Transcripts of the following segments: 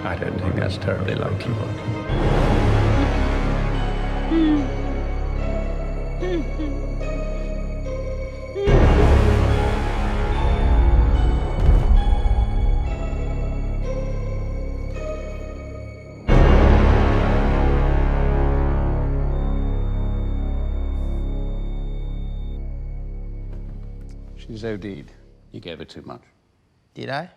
I don't think that's terribly likely. She's OD'd. You gave her too much. Did I?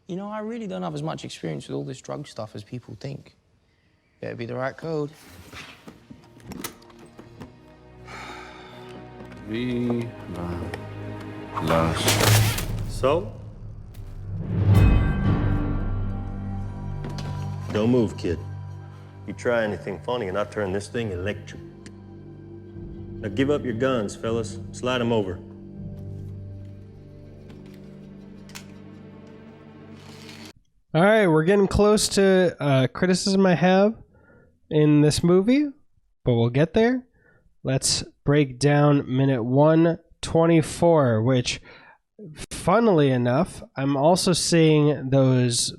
You know, I really don't have as much experience with all this drug stuff as people think. Better be the right code. Viva Las. So? Don't move, kid. You try anything funny and I turn this thing electric. Now give up your guns, fellas. Slide them over. All right, we're getting close to criticism I have in this movie, but we'll get there. Let's break down minute 124, which, funnily enough, I'm also seeing those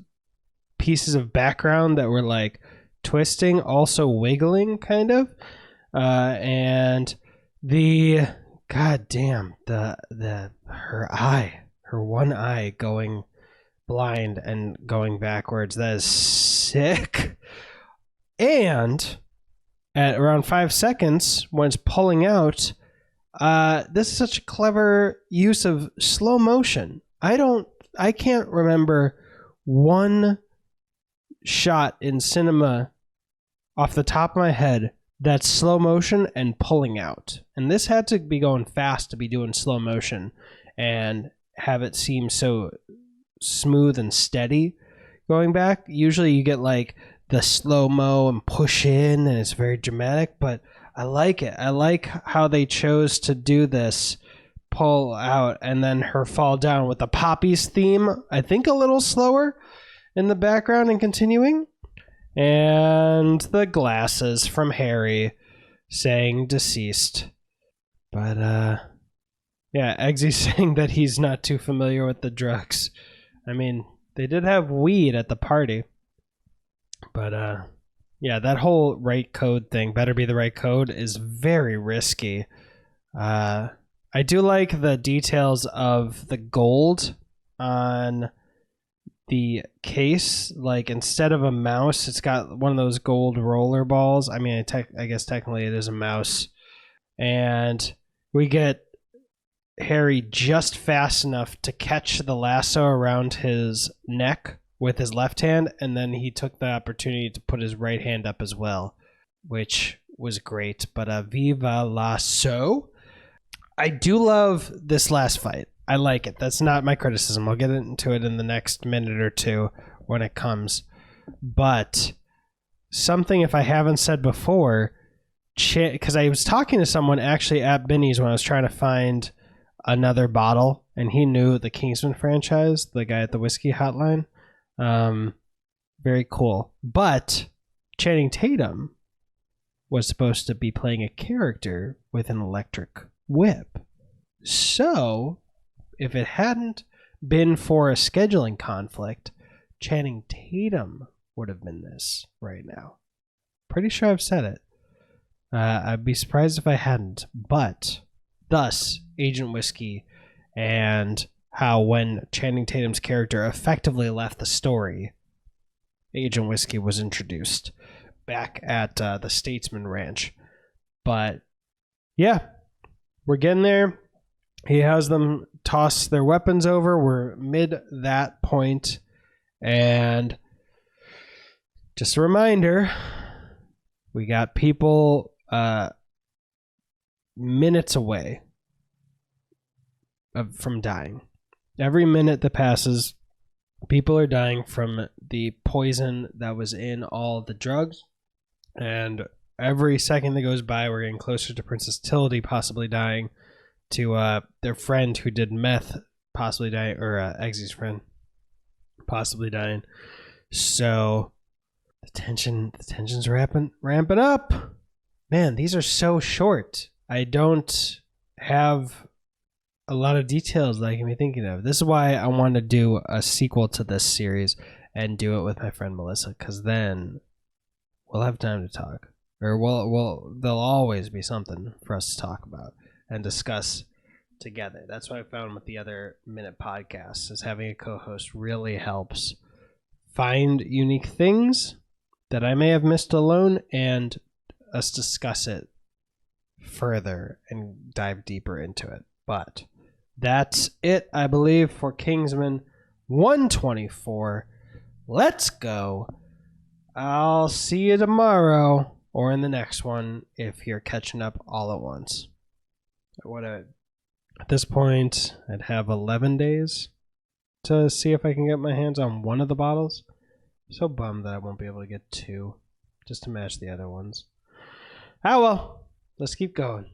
pieces of background that were like twisting, also wiggling, kind of, and the goddamn her one eye going blind and going backwards. That is sick. And at around 5 seconds, when it's pulling out, this is such a clever use of slow motion. I can't remember one shot in cinema off the top of my head that's slow motion and pulling out. And this had to be going fast to be doing slow motion and have it seem so smooth and steady going back. Usually you get like the slow-mo and push in and it's very dramatic, but I like it. I like how they chose to do this pull out and then her fall down with the Poppies theme, I think a little slower in the background and continuing, and the glasses from Harry saying deceased. But yeah, Eggsy's saying that he's not too familiar with the drugs. I mean, they did have weed at the party. But, yeah, that whole right code thing, better be the right code, is very risky. I do like the details of the gold on the case. Like, instead of a mouse, it's got one of those gold roller balls. I mean, I guess technically it is a mouse. And we get Harry just fast enough to catch the lasso around his neck with his left hand, and then he took the opportunity to put his right hand up as well, which was great. But viva lasso. I do love this last fight. I like it. That's not my criticism. I'll get into it in the next minute or two when it comes. But something, if I haven't said before, because I was talking to someone actually at Binny's when I was trying to find another bottle, and he knew the Kingsman franchise, the guy at the whiskey hotline. Very cool. But Channing Tatum was supposed to be playing a character with an electric whip. So, if it hadn't been for a scheduling conflict, Channing Tatum would have been this right now. Pretty sure I've said it. I'd be surprised if I hadn't. But, thus, Agent Whiskey, and how when Channing Tatum's character effectively left the story, Agent Whiskey was introduced back at the Statesman Ranch. But, yeah, we're getting there. He has them toss their weapons over. We're mid that point. And just a reminder, we got people minutes away from dying. Every minute that passes, people are dying from the poison that was in all the drugs. And every second that goes by, we're getting closer to Princess Tildy possibly dying, to their friend who did meth possibly dying, or Eggsy's friend possibly dying. So the tension's ramping up. Man, these are so short. I don't have a lot of details that I can be thinking of. This is why I want to do a sequel to this series and do it with my friend Melissa, because then we'll have time to talk. Or there'll always be something for us to talk about and discuss together. That's what I found with the other Minute podcasts, is having a co-host really helps find unique things that I may have missed alone and us discuss it further and dive deeper into it. But that's it, I believe, for Kingsman 124. Let's go. I'll see you tomorrow or in the next one if you're catching up all at once. At this point, I'd have 11 days to see if I can get my hands on one of the bottles. So bummed that I won't be able to get two just to match the other ones. Ah well, let's keep going.